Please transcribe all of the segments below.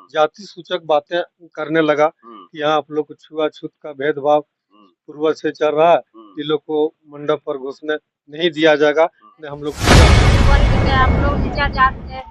जाति सूचक बातें करने लगा कि यहाँ आप लोग को छुआछूत का भेदभाव पूर्वज से चल रहा है, ये लोग को मंडप पर घुसने नहीं दिया जाएगा। न हम लोग आप लोग नीचा जात है,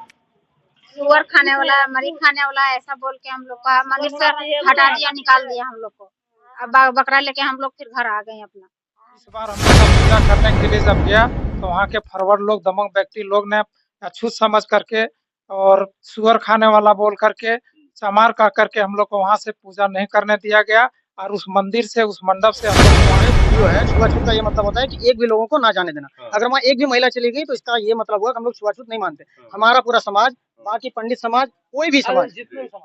सुअर खाने वाला, मरी खाने वाला, ऐसा बोल के हम लोग का मंदिर से हटा दिया, निकाल दिया हम लोग को। अब बकरा लेके हम लोग फिर घर आ गए अपना। इस बार हम लोग का पूजा करने के लिए जब गया तो वहाँ के फॉरवर्ड लोग, दमंग व्यक्ति लोग ने अछूत समझ करके और सुअर खाने वाला बोल करके चमार कह करके हम लोग को वहाँ से पूजा नहीं करने दिया गया और उस मंदिर से, उस मंडप से हम लोग को वहाँ जो है छुआछूत का ये मतलब होता है कि एक भी लोगों को ना जाने देना। अगर वहाँ एक भी महिला चली गई तो इसका ये मतलब हुआ कि हम लोग छुआछूत नहीं मानते। हमारा पूरा समाज, बाकी पंडित समाज, कोई भी समाज,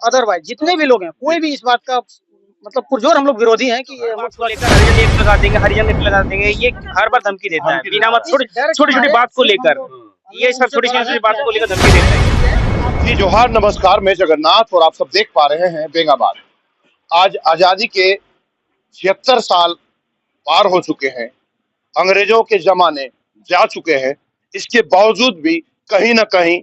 अदरवाइज जितने भी लोग हैं, कोई भी इस बात का मतलब पुरजोर हम लोग विरोधी हैं कि ये हम लोग लेकर हरिजन एक लगा देंगे, हरिजन एक लगा देंगे, ये हर बार धमकी देता है बिना मतलब छोटी छोटी बात को लेकर, ये सब छोटी छोटी बात को लेकर धमकी देता है। जी जोहार, नमस्कार, मैं जगन्नाथ और आप सब देख पा रहे हैं बेंगाबाद। आज आजादी के 76 साल पार हो चुके हैं, अंग्रेजों के जमाने जा चुके हैं, इसके बावजूद भी कहीं ना कहीं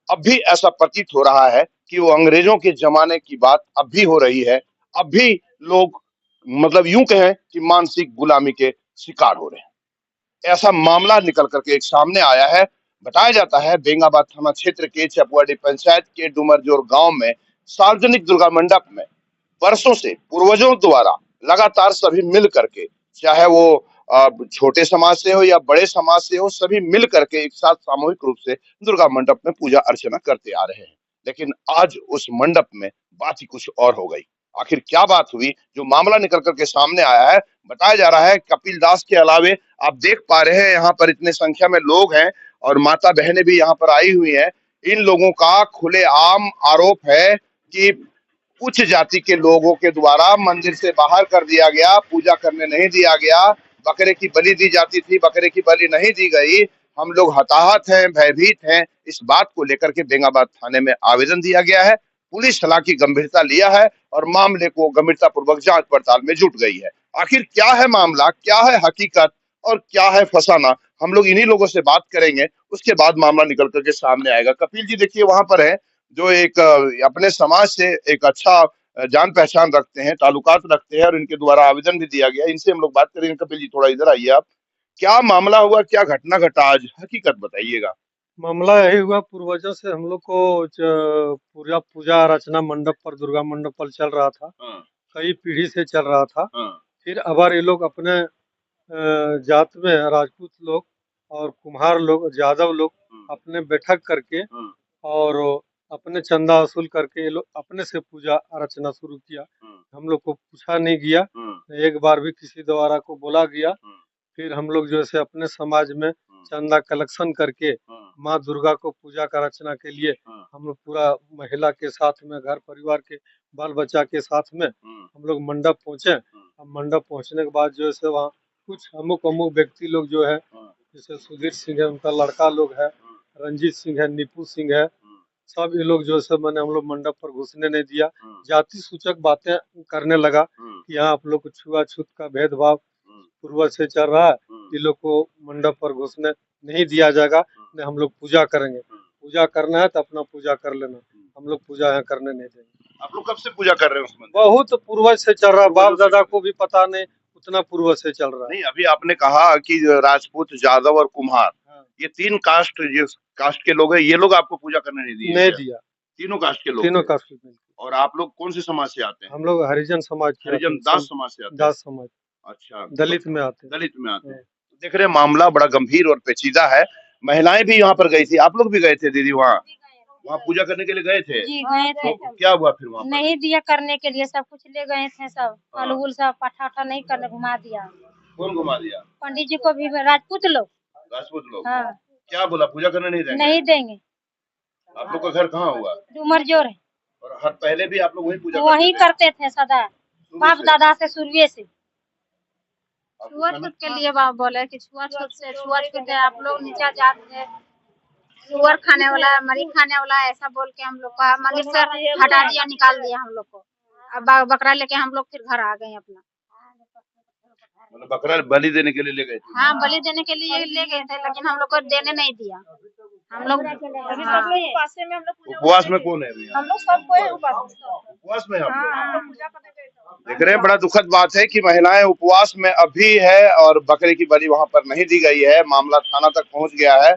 अब भी ऐसा प्रतीत हो रहा है कि वो अंग्रेजों के जमाने की बात अब भी हो रही है। अब भी लोग मतलब यूं कहें कि मानसिक गुलामी के शिकार हो रहे हैं। ऐसा मामला निकल करके एक सामने आया है। बताया जाता है बेंगाबाद थाना क्षेत्र के चपवाडी पंचायत के डुमरजोर गांव में सार्वजनिक दुर्गा मंडप में वर्षों से पूर्वजों द्वारा लगातार सभी मिल करके, चाहे वो छोटे समाज से हो या बड़े समाज से हो, सभी मिल करके एक साथ सामूहिक रूप से दुर्गा मंडप में पूजा अर्चना करते आ रहे हैं। लेकिन आज उस मंडप में बात ही कुछ और हो गई। आखिर क्या बात हुई, जो मामला निकल करके सामने आया है। बताया जा रहा है कपिल दास के अलावे आप देख पा रहे हैं यहाँ पर इतने संख्या में लोग हैं और माता बहनें भी यहाँ पर आई हुई हैं। इन लोगों का खुलेआम आरोप है कि उच्च जाति के लोगों के द्वारा मंदिर से बाहर कर दिया गया, पूजा करने नहीं दिया गया, बकरे की बलि दी जाती थी, बकरे की बलि नहीं दी गई। हम लोग हताहत हैं, भयभीत हैं। इस बात को लेकर के बेंगाबाद थाने में आवेदन दिया गया है। पुलिस हालांकि गंभीरता लिया है और मामले को गंभीरता पूर्वक जांच पड़ताल में जुट गई है। आखिर क्या है मामला, क्या है हकीकत और क्या है फसाना, हम लोग इन्हीं लोगों से बात करेंगे। उसके बाद मामला निकल करके सामने आएगा। कपिल जी देखिए वहां पर है, जो एक अपने समाज से एक अच्छा जान पहचान रखते हैं, ताल्लुकात रखते हैं और इनके द्वारा आवेदन भी दिया गया। इनसे हम लोग बात करेंगे। कपिल जी थोड़ा इधर आइए आप। क्या मामला हुआ, क्या घटना घटा आज, हकीकत बताइएगा। मामला यही हुआ, पूर्वजों से हम लोग को पूरा पूजा अर्चना मंडप पर, दुर्गा मंडप पर चल रहा था। कई पीढ़ी से चल रहा था। फिर अबर ये लोग अपने जात में राजपूत लोग और कुम्हार लोग, यादव लोग अपने बैठक करके और अपने चंदा वसूल करके ये लोग अपने से पूजा अर्चना शुरू किया। हम लोग को पूछा नहीं गया, एक बार भी किसी द्वारा को बोला गया। फिर हम लोग जैसे अपने समाज में चंदा कलेक्शन करके माँ दुर्गा को पूजा का अर्चना के लिए हम लोग पूरा महिला के साथ में, घर परिवार के बाल बच्चा के साथ में हम लोग मंडप पहुँचे। अब मंडप पहुँचने के बाद जो है वहाँ कुछ अमुक व्यक्ति लोग जो है, जैसे सुधीर सिंह है, उनका लड़का लोग है, रंजीत सिंह है, नीपू सिंह है, सब ये लोग जो है मैंने हम लोग मंडप पर घुसने नहीं दिया। जाति सूचक बातें करने लगा कि यहाँ आप लोग को छुआछूत का भेदभाव पूर्वज से चल रहा है, ये लोग को मंडप पर घुसने नहीं दिया जाएगा। न हम लोग पूजा करेंगे, पूजा करना है तो अपना पूजा कर लेना, हम लोग पूजा यहाँ करने नहीं देंगे। आप लोग कब से पूजा कर रहे हैं उसमें? बहुत पूर्वज से चल रहा है, बाप दादा को भी पता नहीं, उतना पूर्वज से चल रहा है। नहीं, अभी आपने कहा कि राजपूत, यादव और कुम्हार, ये तीन कास्ट, जिस कास्ट के लोग हैं, ये लोग आपको पूजा करने नहीं दिया? तीनों कास्ट के लोग? तीनों कास्ट के। और आप लोग कौन से समाज से आते हैं? हम लोग हरिजन समाज के, हरिजन दास समाज से आते हैं। दास समाज। अच्छा, दलित में आते हैं। दलित में आते हैं। देख रहे हैं मामला बड़ा गंभीर और पेचीदा है। महिलाएं भी यहाँ पर गई थी, आप लोग भी गए थे दीदी वहाँ पूजा करने के लिए गए थे? जी गए थे। तो क्या हुआ फिर वहाँ? नहीं दिया करने के लिए, सब कुछ ले गए थे, सब फल उल सब पठा नहीं करने घुमा दिया। कौन घुमा दिया? पंडित जी को भी, राजपूत लोग। राजपूत लोग? हाँ। क्या बोला, पूजा करने नहीं देंगे? नहीं देंगे। आप लोग का घर कहाँ हुआ? डुमरजोर है। और हर पहले भी आप लोग वही पूजा वही करते थे सदा, बाप दादा से, शुरू से। छुआछूत के लिए बोले कि छुआछूत आप लोग नीचा जात है, सुअर खाने वाला, मरी खाने वाला, ऐसा बोल के हम लोग का मंदिर से हटा दिया, निकाल दिया हम लोग को। अब बकरा लेके हम लोग फिर घर आ गए अपना। मतलब बकरा बलि देने के लिए ले गए थे? हाँ, बलि देने के लिए ले गए थे, लेकिन हम लोग को देने नहीं दिया। हम लोग हाँ, उपवास में कौन है अभी? हम लोग सब कोई उपवास में आप लोग देख रहे हैं। बड़ा दुखद बात है कि महिलाएं उपवास में अभी है और बकरे की बलि वहां पर नहीं दी गई है। मामला थाना तक पहुंच गया है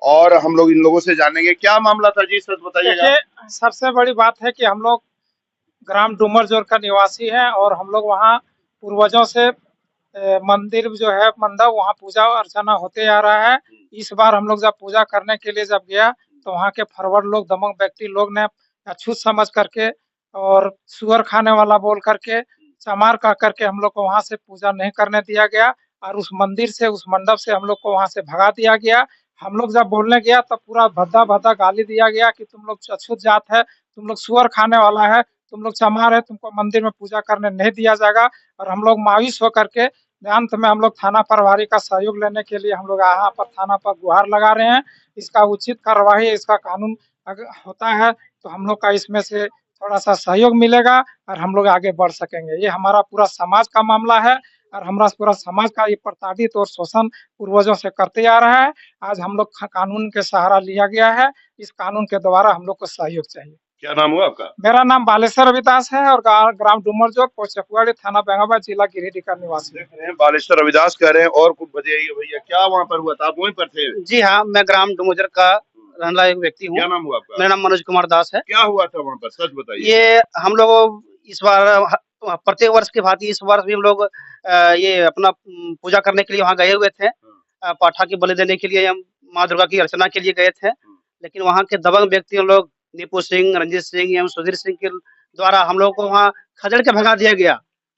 और हम लोग इन लोगों से जानेंगे क्या मामला था जी, सच बताइएगा। देखिए, सबसे बड़ी बात है कि हम लोग ग्राम डूमरजोर का निवासी है और हम लोग वहाँ पूर्वजों से मंदिर जो है मंडप, वहाँ पूजा अर्चना होते आ रहा है। इस बार हम लोग जब पूजा करने के लिए जब गया तो वहाँ के फॉरवर्ड लोग, दमंग व्यक्ति लोग ने अछूत समझ करके और सुअर खाने वाला बोल करके, चमार कह करके हम लोग को वहाँ से पूजा नहीं करने दिया गया और उस मंदिर से, उस मंडप से हम लोग को वहाँ से भगा दिया गया। हम लोग जब बोलने गया तब पूरा भद्दा भद्दा गाली दिया गया कि तुम लोग अछूत जात है, तुम लोग सुअर खाने वाला है, तुम लोग चमार है, तुमको मंदिर में पूजा करने नहीं दिया जाएगा। और हम लोग मायूस होकर के अंत में हम लोग थाना प्रभारी का सहयोग लेने के लिए हम लोग यहाँ पर थाना पर गुहार लगा रहे हैं। इसका उचित कार्रवाई, इसका कानून अगर होता है तो हम लोग का इसमें से थोड़ा सा सहयोग मिलेगा और हम लोग आगे बढ़ सकेंगे। ये हमारा पूरा समाज का मामला है और हमारा पूरा समाज का ये प्रताड़ित और शोषण पूर्वजों से करते आ रहा है। आज हम लोग कानून के सहारा लिया गया है। इस कानून के द्वारा हम लोग को सहयोग चाहिए। क्या नाम हुआ आपका? मेरा नाम बालेश्वर रविदास है और ग्राम डूमरजोर, पोस्ट चकुवाड़ी, थाना बेंगाबाद, जिला गिरिडीह का निवासी। देख रहे हैं बालेश्वर रविदास कह रहे हैं और कुछ बताइए भैया, क्या वहाँ पर हुआ था? आप वहीं पर थे? जी हाँ, मैं ग्राम डूमरजोर का रहने वाला एक व्यक्ति हूँ। क्या नाम हुआ आपका? मेरा नाम मनोज कुमार दास है। क्या हुआ था वहाँ पर, सच बताइए। ये हम लोग इस बार प्रत्येक वर्ष की भांति इस वर्ष भी हम लोग ये अपना पूजा करने के लिए वहाँ गए हुए थे। पाठा की बलि देने के लिए, हम माँ दुर्गा की अर्चना के लिए गए थे। लेकिन वहाँ के दबंग व्यक्ति हम लोग दीपू सिंह, रंजीत सिंह एवं सुधीर सिंह के द्वारा हम लोग को वहाँ खदेड़ के भगा दिया गया।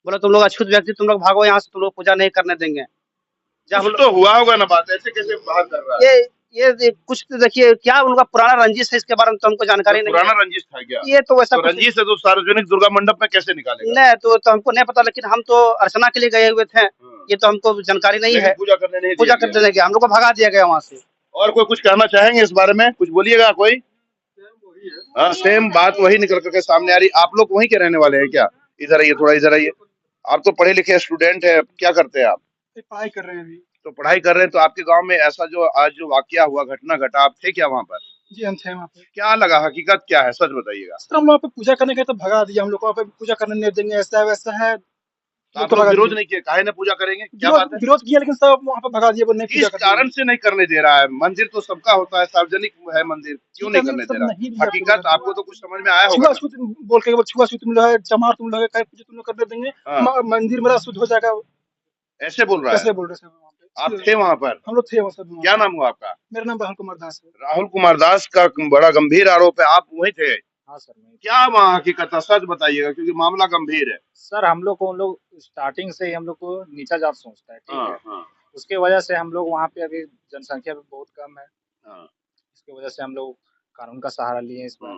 बोला तुम लोग अछूत व्यक्ति, तुम लोग भागो यहाँ से, तुम लोग पूजा नहीं करने देंगे। जब हम तो हुआ होगा ना बात, ऐसे कैसे बाहर कर रहा है? ये कुछ तो देखिए, क्या उनका पुराना रंजिश है, इसके बारे में तो हमको जानकारी नहीं। पुराना रंजिश था क्या? ये तो वैसा तो रंजिश है तो सार्वजनिक दुर्गा मंडप में कैसे निकालेगा? नहीं, तो हमको नहीं पता, लेकिन हम तो अर्चना के लिए गए हुए थे। ये तो हमको जानकारी नहीं है। पूजा करने नहीं पूजा करने नहीं गया, हम लोग को भगा दिया गया वहाँ से। और कोई कुछ कहना चाहेंगे इस बारे में? कुछ बोलिएगा कोई? हाँ, सेम बात वही निकल करके सामने आ रही। आप लोग वहीं के रहने वाले हैं क्या? इधर आइए, थोड़ा इधर आइए। आप तो पढ़े लिखे स्टूडेंट है, क्या करते हैं आप? पढ़ाई कर रहे हैं अभी। तो पढ़ाई कर रहे हैं, तो आपके गांव में ऐसा जो आज जो वाकया हुआ, घटना घटा, आप थे क्या वहाँ पर? जी हम थे वहाँ पे। क्या लगा, हकीकत क्या है, सच बताइएगा। सर हम वहाँ पे पूजा करने गए तो भगा दिया, हम लोग को वहाँ पे पूजा करने नहीं देंगे, ऐसा है वैसा है। आप लोग विरोध नहीं किया, काहे ना पूजा करेंगे, क्या बात है? विरोध किया लेकिन सब वहाँ पे भगा दिया, नहीं किस कारण से नहीं करने दे रहा है? मंदिर तो सबका होता है, सार्वजनिक है मंदिर, क्यों नहीं करने दे रहा है? हकीकत आपको तो कुछ समझ में आया होगा। छुआछूत बोल के, छुआछूत तुम लोग है, चमार तुम लोग है, पूजा तुम लोग करने देंगे, मंदिर मेरा शुद्ध हो जाएगा, ऐसे बोल रहा है? कैसे बोल रहे हैं? आप थे वहाँ पर? हम लोग थे वहाँ सब। क्या नाम हुआ आपका? मेरा नाम राहुल कुमार दास है। राहुल कुमार दास का बड़ा गंभीर आरोप है, आप वहीं थे? हाँ सर। क्या वहाँ हकीकत है, सच बताइएगा, क्योंकि मामला गंभीर है। सर हम लोग स्टार्टिंग से ही हम लोग को नीचा जात सोचता है, ठीक है। हाँ। उसके वजह से हम लोग वहाँ पे, अभी जनसंख्या भी बहुत कम है, हाँ। इसकी वजह से हम लोग कानून का सहारा लिए इस बार।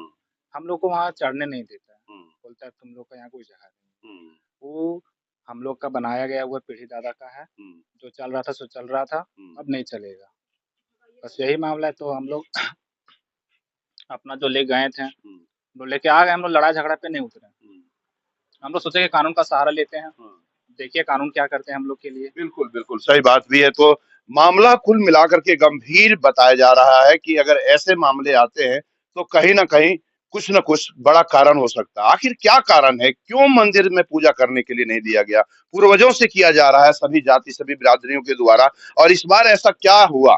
हम लोग को वहाँ चढ़ने नहीं देता है, बोलता है तुम लोग का यहाँ कोई जगह नहीं। वो हम लोग का बनाया गया हुआ पीढ़ी दादा का है, जो चल रहा था सो चल रहा था, अब नहीं चलेगा। बस यही मामला है। तो हम लोग अपना जो ले गए थे, लोग लेके आ गए, हम लोग लड़ाई झगड़ा पे नहीं उतरे। हम लोग सोचे कि कानून का सहारा लेते हैं, देखिए कानून क्या करते हैं हम लोग के लिए। बिल्कुल बिल्कुल सही बात भी है। तो मामला कुल मिलाकर के गंभीर बताया जा रहा है कि अगर ऐसे मामले आते हैं तो कहीं ना कहीं कुछ न कुछ बड़ा कारण हो सकता है। आखिर क्या कारण है, क्यों मंदिर में पूजा करने के लिए नहीं दिया गया? पूर्वजों से किया जा रहा है, सभी जाति सभी बिरादरियों के द्वारा, और इस बार ऐसा क्या हुआ,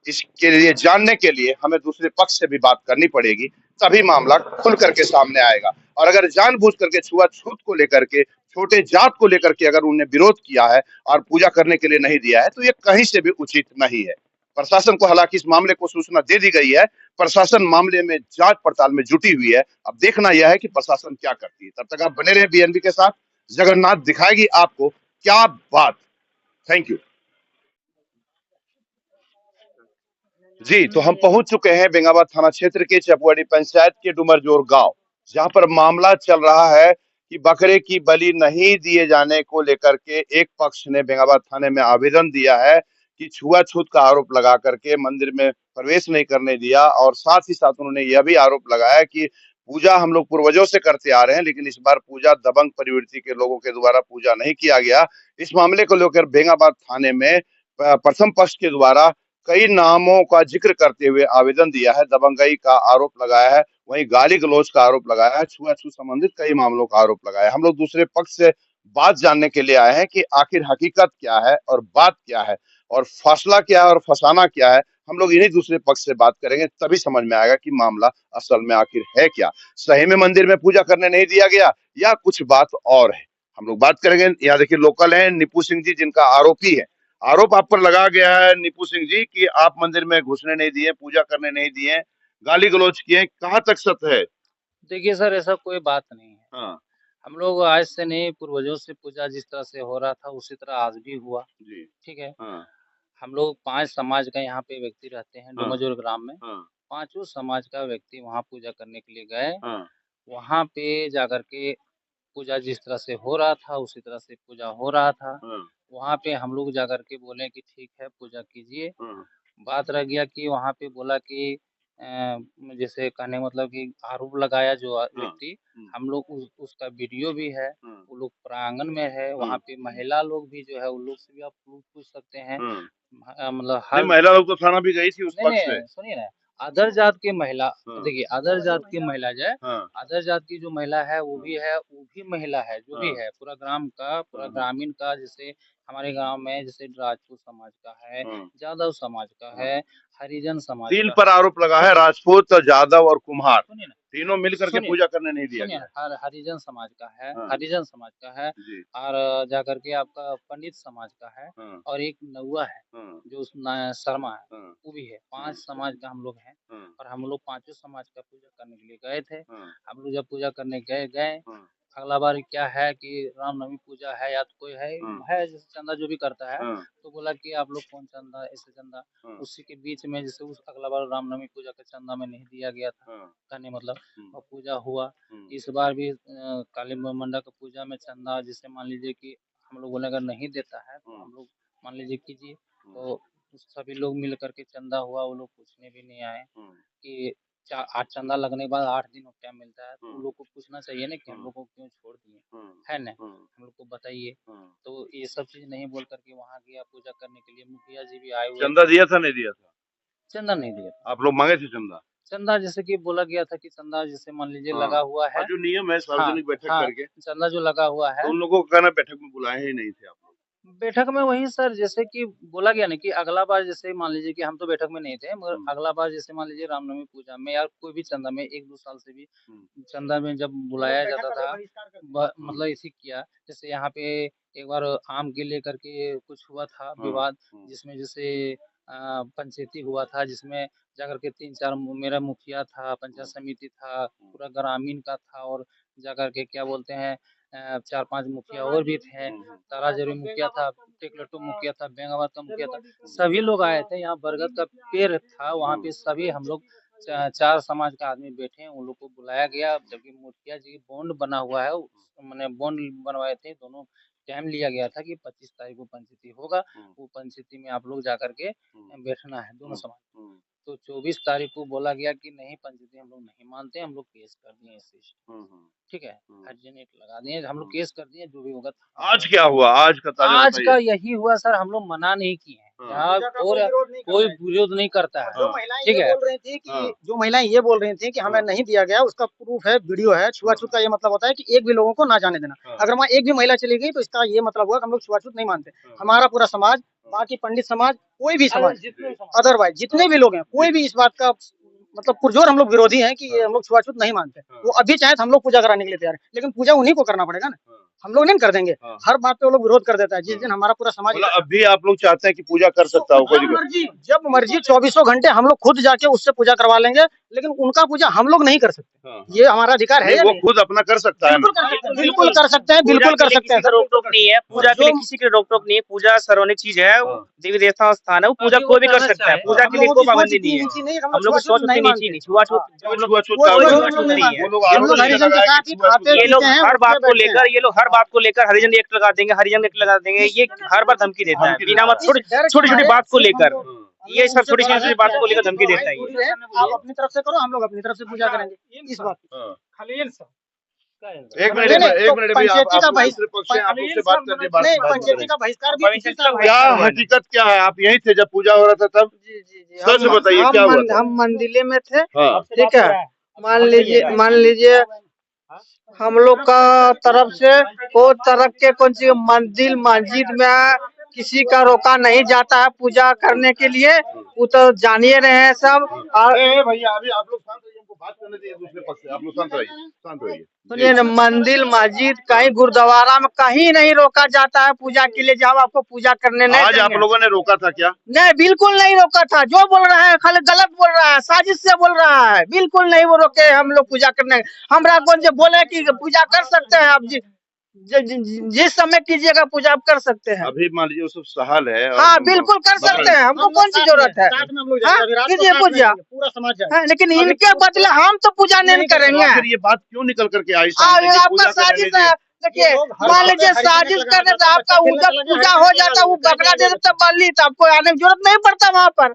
इसके लिए जानने के लिए हमें दूसरे पक्ष से भी बात करनी पड़ेगी, तभी मामला खुल करके सामने आएगा। और अगर जानबूझ करके छुआछूत को लेकर के, छोटे जात को लेकर के अगर उन्होंने विरोध किया है और पूजा करने के लिए नहीं दिया है, तो ये कहीं से भी उचित नहीं है। प्रशासन को हालांकि इस मामले को सूचना दे दी गई है, प्रशासन मामले में जांच पड़ताल में जुटी हुई है। अब देखना यह है कि प्रशासन क्या करती है। तब तक आप बने रहे बीएनबी के साथ, जगन्नाथ दिखाएगी आपको क्या बात। थैंक यू जी। तो हम पहुंच चुके हैं बेंगाबाद थाना क्षेत्र के चपुआड़ी पंचायत के डूमरजोर गांव, जहां पर मामला चल रहा है कि बकरे की बलि नहीं दिए जाने को लेकर के एक पक्ष ने बेंगाबाद थाने में आवेदन दिया है कि छुआछूत का आरोप लगा करके मंदिर में प्रवेश नहीं करने दिया, और साथ ही साथ उन्होंने यह भी आरोप लगाया कि पूजा हम लोग पूर्वजों से करते आ रहे हैं, लेकिन इस बार पूजा दबंग प्रवृत्ति के लोगों के द्वारा पूजा नहीं किया गया। इस मामले को लेकर बेंगाबाद थाने में प्रथम पक्ष के द्वारा कई नामों का जिक्र करते हुए आवेदन दिया है, दबंगई का आरोप लगाया है, वहीं गाली गलौज का आरोप लगाया है, छुआछूत संबंधित कई मामलों का आरोप लगाया है। हम लोग दूसरे पक्ष से बात जानने के लिए आए हैं कि आखिर हकीकत क्या है और बात क्या है और फासला क्या है और फसाना क्या है। हम लोग इन्हीं दूसरे पक्ष से बात करेंगे, तभी समझ में आएगा कि मामला असल में आखिर है क्या। सही में मंदिर में पूजा करने नहीं दिया गया या कुछ बात और है, हम लोग बात करेंगे। यहाँ देखिए लोकल है निपू सिंह जी, जिनका आरोपी है, आरोप आप पर लगा गया है निपू सिंह जी कि आप मंदिर में घुसने नहीं दिए, पूजा करने नहीं दिए, गाली गलौज किए, कहाँ तक सत्य है? देखिए सर, ऐसा कोई बात नहीं है। हाँ हम लोग आज से नहीं, पूर्वजों से पूजा जिस तरह से हो रहा था उसी तरह आज भी हुआ। जी। ठीक है। हाँ हम लोग 5 समाज का यहाँ पे व्यक्ति रहते हैं हाँ डुमरजोर ग्राम में। हाँ 5 समाज का व्यक्ति वहाँ पूजा करने के लिए गए। हाँ वहाँ पे जाकर के पूजा जिस तरह से हो रहा था उसी तरह से पूजा हो रहा था। हाँ वहाँ पे हम लोग जाकर के बोले कि ठीक है पूजा कीजिए। हाँ बात रह गया कि वहाँ पे बोला कि जैसे कहने का मतलब कि आरोप लगाया जो व्यक्ति, हम लोग उसका वीडियो भी है। वो लोग प्रांगण में है, वहाँ पे महिला लोग भी जो है उन लोग से भी आप लोग पूछ सकते हैं। मतलब हर महिला लोग तो थाना भी गई थी उस पक्ष नहीं में। सुनिए ना, अदर जात के महिला, हाँ। देखिए अदर जात की महिला जो है, हाँ अदर जात की जो महिला है वो भी है, वो भी महिला है जो भी हाँ। है पूरा ग्राम का, पूरा हाँ। ग्रामीण का। जैसे हमारे गांव में जैसे राजपूत समाज का है, हाँ। यादव समाज का है, हरिजन समाज तीन का पर आरोप लगा है, राजपूत, जादव और कुम्हार, सुनिए ना, तीनों मिलकर के सुनिए पूजा करने नहीं दिया सुनिए गया। ना, हरिजन समाज का है, हाँ। हरिजन समाज का है जी। और जाकर के आपका पंडित समाज का है हाँ। और एक नौआ है हाँ। जो शर्मा है हाँ। वो भी है। 5 समाज का हम लोग हैं हाँ। और हम लोग 5 समाज का पूजा करने के लिए गए थे। हाँ। हम लोग जब पूजा करने गए हाँ। अगला बार क्या है कि रामनवमी पूजा है या तो कोई है जैसे चंदा जो भी करता है, हाँ। तो बोला कि आप लोग कौन चंदा, ऐसे चंदा। हाँ। उसी के बीच में जैसे उस अगला बार रामनवमी पूजा का चंदा में नहीं दिया गया था, हाँ। कहने मतलब, और पूजा हुआ। हम्म। इस बार भी काली मंडा का पूजा में चंदा जैसे मान लीजिए कि हम लोग बोले अगर नहीं देता है तो हम लोग मान लीजिए कीजिए, तो सभी लोग मिल करके चंदा हुआ। वो लोग पूछने भी नहीं आए कि 8 चंदा लगने के बाद 8 दिन टाइम मिलता है, तो उन लोग को पूछना चाहिए ना कि हम लोग को क्यों छोड़ दिए, है ना, हम लोग को बताइए। तो ये सब चीज नहीं बोल करके वहाँ गया पूजा करने के लिए। मुखिया जी भी आए हुए चंदा थे। दिया था नहीं दिया था? चंदा नहीं दिया था। आप लोग मांगे थे चंदा? चंदा जैसे कि बोला गया था कि चंदा जैसे मान लीजिए हाँ। लगा हुआ है, और जो नियम है सार्वजनिक बैठक हाँ, करके, चंदा जो लगा हुआ है तो उन लोगों को कहना बैठक में बुलाए ही नहीं थे आप लोग? बैठक में। वही सर जैसे कि बोला गया ना कि अगला बार जैसे मान लीजिए कि हम तो बैठक में नहीं थे, मगर अगला बार जैसे मान लीजिए रामनवमी पूजा में या कोई भी चंदा में 1-2 साल से भी चंदा में जब बुलाया जाता था, मतलब इसी किया। जैसे यहाँ पे एक बार आम के लेकर के कुछ हुआ था विवाद, जिसमें जैसे पंचायती हुआ था, जिसमें जाकर के 3-4 मेरा मुखिया था, पंचायत समिति था, पूरा ग्रामीण का था और जाकर के क्या बोलते हैं 4-5 मुखिया और भी थे। ताराजरी मुखिया था, टेकलट्टू मुखिया था, बेंगाबाद का मुखिया था, सभी लोग आए थे। यहाँ बरगद का पेड़ था, वहाँ पे सभी हम लोग 4 समाज का आदमी बैठे हैं, उन लोग को बुलाया गया। जबकि मुखिया जी बॉन्ड बना हुआ है, मैंने बॉन्ड बनवाए थे, दोनों टाइम लिया गया था कि 25 तारीख को पंचायती होगा, वो पंचायती में आप लोग जाकर के बैठना है दोनों समाज। तो 24 तारीख को बोला गया कि नहीं पंचायती हम लोग नहीं मानते, हम लोग केस कर दिए इस चीज। ठीक है, हरिजन एक्ट लगा दिए, हम लोग केस कर दिए, जो भी होगा। आज क्या हुआ? आज का ताजा आज बताइए। का यही हुआ सर, हम लोग मना नहीं किए हैं यहाँ और कोई विरोध नहीं करता है। जो महिलाएं ठीक ये है। बोल रही थी कि जो महिलाएं ये बोल रही थी कि हमें नहीं दिया गया, उसका प्रूफ है, वीडियो है। छुआछूत का ये मतलब होता है कि एक भी लोगों को ना जाने देना। अगर वहाँ एक भी महिला चली गई तो इसका ये मतलब हुआ कि हम लोग छुआछूत नहीं मानते। हमारा पूरा समाज, बाकी पंडित समाज, कोई भी समाज, अदरवाइज जितने भी लोग हैं, कोई भी इस बात का मतलब पुरजोर हम लोग विरोधी हैं कि ये हम लोग छुआछूत नहीं मानते। वो अभी चाहे तो हम लोग पूजा कराने के लिए तैयार है, लेकिन पूजा उन्हीं को करना पड़ेगा ना, हम लोग नहीं कर देंगे। हर बात पे वो लोग विरोध कर देता है। जिस दिन हमारा पूरा समाज, मतलब अभी आप लोग चाहते हैं कि पूजा कर सकता हो कोई दिक्कत? मर्जी, जब मर्जी 24 घंटे हम लोग खुद जाके उससे पूजा करवा लेंगे, लेकिन उनका पूजा हम लोग नहीं कर सकते। ये हमारा अधिकार है। वो खुद अपना कर सकता है। बिल्कुल कर सकते हैं, बिल्कुल कर सकते हैं, बिल्कुल कर सकते हैं। रोक टोक नहीं है, पूजा के लिए किसी की रोक टोक नहीं है। पूजा सार्वजनिक चीज है, देवी देवता स्थान है, वो पूजा कोई भी कर सकता है। पूजा के लिए कोई पाबंदी नहीं है। हम लोग छुआछूत नहीं मानते। छुआछूत नहीं है। ये लोग हर बात को लेकर हरिजन एक्ट लगा देंगे, हरिजन एक्ट लगा देंगे। ये हर बार धमकी देता है बिना मतलब छोटी छोटी बात को लेकर। ये सब छोटी छोटी बात को लेकर धमकी देता है। आप अपनी तरफ से करो, हम लोग अपनी तरफ से पूजा करेंगे। इस बात खलील सर एक मिनट नहीं, तो भैया, पंचायती का आप बहिष्कार दूसरे पक्ष से आप लोग से बात करके बात नहीं, बात पंचायती करें। का बहिष्कार भी इसी साल क्या हकीकत क्या है? आप यहीं थे जब पूजा हो रहा था तब? जी जी जी सच बताइए क्या हुआ था? हम मंदिले में थे। हाँ, ठीक है, मान लीजिए हम लोग का तरफ से कोई तरफ के कौन सी मंदिर मस्जिद में किसी का रोका नहीं जाता है पूजा करने के लिए। वो तो जानिए रहे हैं सब। और भैया अभी आप लोग शांत रहिए, हमको बात करने दीजिए दूसरे पक्ष से। आप लोग शांत रहिए, शांत रहिए। सुनिए ना, मंदिर मस्जिद कहीं गुरुद्वारा में कहीं नहीं रोका जाता है पूजा के लिए। जब आपको पूजा करने नहीं आज आप देंगे। लोगों ने रोका था क्या? नहीं, बिल्कुल नहीं रोका था। जो बोल रहा है खाली गलत बोल रहा है, साजिश से बोल रहा है। बिल्कुल नहीं वो रोके हम लोग पूजा करने। हमरा कौन से बोले कि पूजा कर सकते हैं आप जिस समय कीजिएगा पूजा आप कर सकते हैं। अभी मान लीजिए वो सब सहाल है। और हाँ, बिल्कुल कर सकते हैं। हमको कौन सी जरूरत है? कीजिए पूजा। पूरा समाज जाए। हाँ, लेकिन इनके बदले हम तो पूजा नहीं करेंगे। आखिर ये बात क्यों निकल करके आई सामने कि आपका पूजा करने साजिश दीजिए? है। देखिए, मान लीजिए साजिश करने से आपका जब पूजा हो जाता है, वो बकरा दे देता बलि, तो आपको आने की जरूरत नहीं पड़ता वहाँ पर।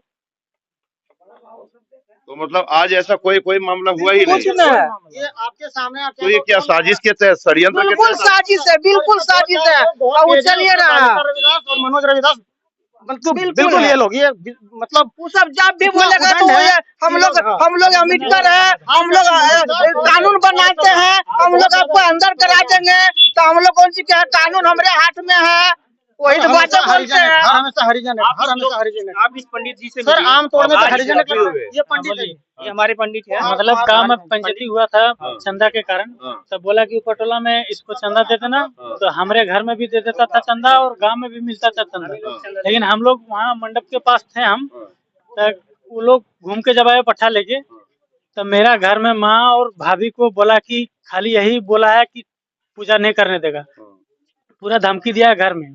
तो मतलब आज ऐसा कोई मामला हुआ ही कुछ नहीं। नहीं, ये आपके सामने तो ये क्या साजिश के तहत, षड्यंत्र के बिल्कुल तहत? साजिश है, बिल्कुल साजिश है। और वो चलिए रहा है। और मनोज रविदास बिल्कुल बिल्कुल ये लोग, ये मतलब वो सब जब भी इतना बोलेगा तो उदंड है। हम लोग अम्बेडकर है, हम लोग कानून बनाते हैं, हम लोग आपको अंदर करा देंगे। तो हम लोग कौन सी क्या कानून हमारे हाथ में है, वही तो बातें बोलते हैं। हमेशा हरिजन है, हमेशा हरिजन है। आप इस पंडित जी से सर मिलिए। आमतौर में तो आज हरिजन अभी हुए। ये पंडित है। ये हमारे पंडित है। मतलब गांव में पंचायती हुआ था चंदा के कारण। हाँ। तो बोला कि ऊपर टोला में इसको चंदा दे देना। तो हमारे घर में भी दे देता था चंदा और गांव में भी मिलता था चंदा। लेकिन हम लोग वहाँ मंडप के पास थे हम। तो वो लोग घूम के जब आए पट्टा लेके, तो मेरा घर में माँ और भाभी को बोला कि खाली यही बोला है कि पूजा नहीं करने देगा। पूरा धमकी दिया है घर में।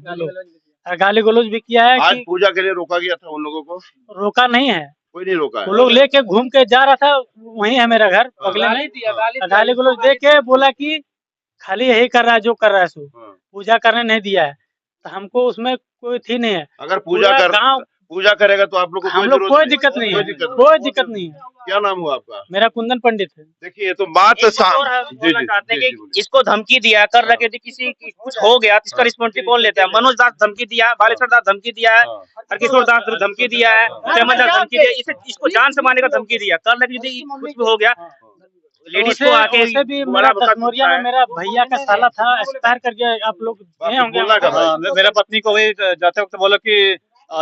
गाली गलौज भी किया है आज कि पूजा के लिए रोका गया था उन लोगों को? रोका नहीं है, कोई नहीं रोका है। वो लोग लेके घूम के जा रहा था। वही है मेरा घर बगले में। गाली गलौज दे के बोला कि खाली यही कर रहा है जो कर रहा है सो, पूजा करने नहीं दिया है। तो हमको उसमें कोई थी नहीं है। अगर गाँव पूजा करेगा तो आप लोग को हम लोग कोई दिक्कत नहीं है, कोई दिक्कत नहीं है। क्या नाम हुआ आपका? मेरा कुंदन पंडित है। देखिए तो बात एक और हम बोलना चाहते हैं कि इसको धमकी दिया कर रखे थे, किसी की कुछ हो गया तो इसका रिस्पॉन्सिबिलिटी कौन लेता है? मनोज दास धमकी दिया है, बालेश्वर दास धमकी दिया है, हरकिशोर दास धमकी दिया है, प्रेमचंद दास धमकी दिया, इसे इसको जान से मारने का धमकी दिया। कर लगे यदि कुछ भी हो गया लेडीज को आके उसे भी मेरा दसमोरिया में मेरा भैया का साला था, एक्सपायर कर गया। आप लोग गए होंगे। मेरा पत्नी को वही जाते वक्त बोला कि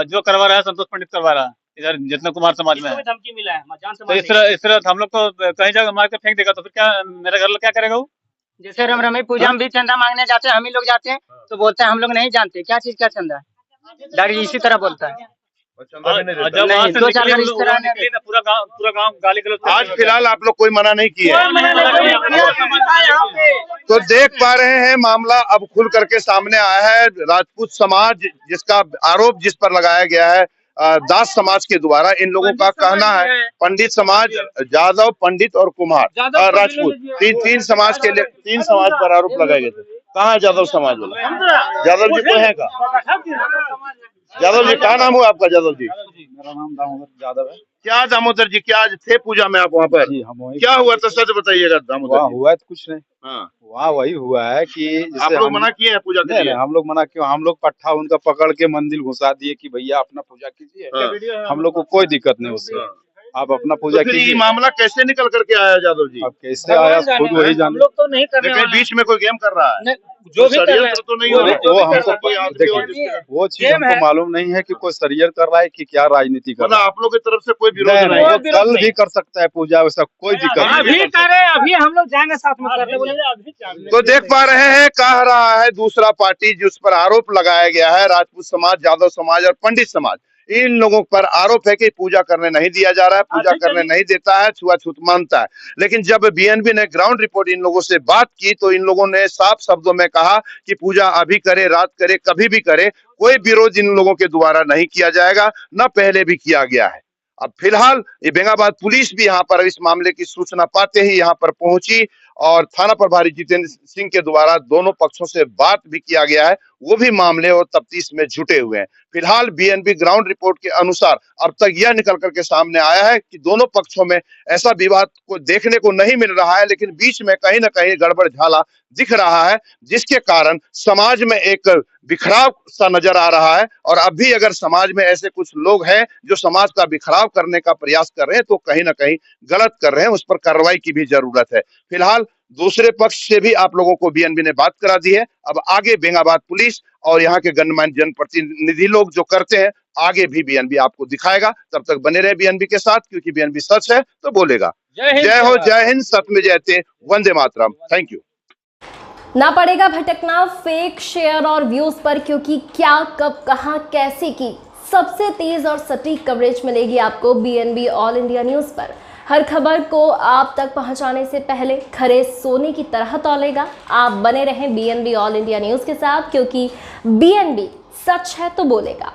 जो करवा रहा है संतोष पंडित करवा रहा है इधर जितना कुमार समाज में इसको है। भी धमकी मिला है, जान से तो इस तरह हम लोग को कहीं जगह मार के फेंक देगा तो फिर क्या मेरा घर क्या करेगा वो? जैसे रमी पूजा में भी चंदा मांगने जाते हैं, हम ही लोग जाते हैं तो बोलते हैं हम लोग नहीं जानते क्या चीज का चंदा है। डर इसी तरह बोलता है। जब वहाँ से दो चार निकले, घर इस वो तरह निकले ना, पूरा गांव गाली गलौज से आज फिलहाल आप लोग कोई मना नहीं किए। तो देख पा रहे हैं मामला अब खुल करके सामने आया है। राजपूत समाज जिसका आरोप जिस पर लगाया गया है दास समाज के द्वारा, इन लोगों का कहना है पंडित समाज, जादव, पंडित और कुमार राजपूत तीन समाज के लिए 3 समाज पर आरोप लगाए गए थे। कहाँ है जादव समाज वाला? जादव जी को है का? जादव जी क्या नाम हुआ आपका? जादव जी, मेरा नाम दामोदर यादव है। क्या दामोदर जी, क्या आज थे पूजा में आप वहाँ पर? जी हम वही। क्या हुआ तो सच बताइएगा दामोदर वहाँ जी। हुआ है तो कुछ नहीं। हाँ, वहाँ वही हुआ है कि आप जैसे लोग मना किए हैं पूजा के नहीं, लिए? हम लोग मना क्यों? हम लोग पट्टा उनका पकड़ के मंदिर घुसा दिए कि भैया अपना पूजा कीजिए। हाँ। हम लोग को कोई दिक्कत नहीं उससे। हाँ। आप अपना तो पूजा फिर ये कीजिए। मामला कैसे निकल करके आया जादव जी? अब कैसे आया खुद वही जाने। तो नहीं करने कहीं बीच में कोई गेम कर रहा है? जो भी कर रहे हैं, षड्यंत्र तो नहीं हो रहा? वो हमको कोई आदमी देखिए, और जिसके- वो चीज हमको मालूम नहीं है कि कोई षड्यंत्र कर रहा है कि क्या राजनीति कर मतलब रहा है। आप लोग की तरफ से कोई विरोध नहीं, नहीं वो है? कल भी कर सकता है पूजा, वैसा कोई दिक्कत नहीं। अभी करे, अभी हम लोग जाएंगे साथ में करने। तो देख पा रहे हैं, कह रहा है दूसरा पार्टी जिस पर आरोप लगाया गया है, राजपूत समाज, जादव समाज और पंडित समाज, इन लोगों पर आरोप है कि पूजा करने नहीं दिया जा रहा है, पूजा करने नहीं देता है, छुआछूत मानता है। लेकिन जब बीएनबी ने ग्राउंड रिपोर्ट इन लोगों से बात की तो इन लोगों ने साफ शब्दों में कहा कि पूजा अभी करे, रात करे, कभी भी करे, कोई विरोध इन लोगों के द्वारा नहीं किया जाएगा, न पहले भी किया गया है। अब फिलहाल ये बेंगाबाद पुलिस भी यहाँ पर इस मामले की सूचना पाते ही यहाँ पर पहुंची और थाना प्रभारी जितेंद्र सिंह के द्वारा दोनों पक्षों से बात भी किया गया है। वो भी मामले और तफ्तीश में जुटे हुए हैं। फिलहाल बीएनबी ग्राउंड रिपोर्ट के अनुसार अब तक यह निकल करके सामने आया है कि दोनों पक्षों में ऐसा विवाद को देखने को नहीं मिल रहा है, लेकिन बीच में कहीं ना कहीं गड़बड़ झाला दिख रहा है, जिसके कारण समाज में एक बिखराव सा नजर आ रहा है। और अब भी अगर समाज में ऐसे कुछ लोग हैं जो समाज का बिखराव करने का प्रयास कर रहे हैं तो कहीं ना कहीं गलत कर रहे हैं, उस पर कार्रवाई की भी जरूरत है। फिलहाल दूसरे पक्ष से भी आप लोगों को बीएनबी ने बात करा दी है। अब आगे बेंगाबाद पुलिस और यहाँ के गणमान्य जनप्रतिनिधि लोग जो करते हैं, आगे भी बीएनबी आपको दिखाएगा। तब तक बने रहे बीएनबी के साथ, क्योंकि बीएनबी सच है तो बोलेगा। जय हो, जय हिंद, सत्य में जयते, वंदे मातरम। Thank you. ना पड़ेगा भटकना फेक शेयर और व्यूज पर, क्योंकि क्या, कब, कहां, कैसे की सबसे तेज और सटीक कवरेज मिलेगी आपको बीएनबी ऑल इंडिया न्यूज पर। हर खबर को आप तक पहुंचाने से पहले खरे सोने की तरह तौलेगा। आप बने रहें बीएनबी ऑल इंडिया न्यूज के साथ, क्योंकि बीएनबी सच है तो बोलेगा।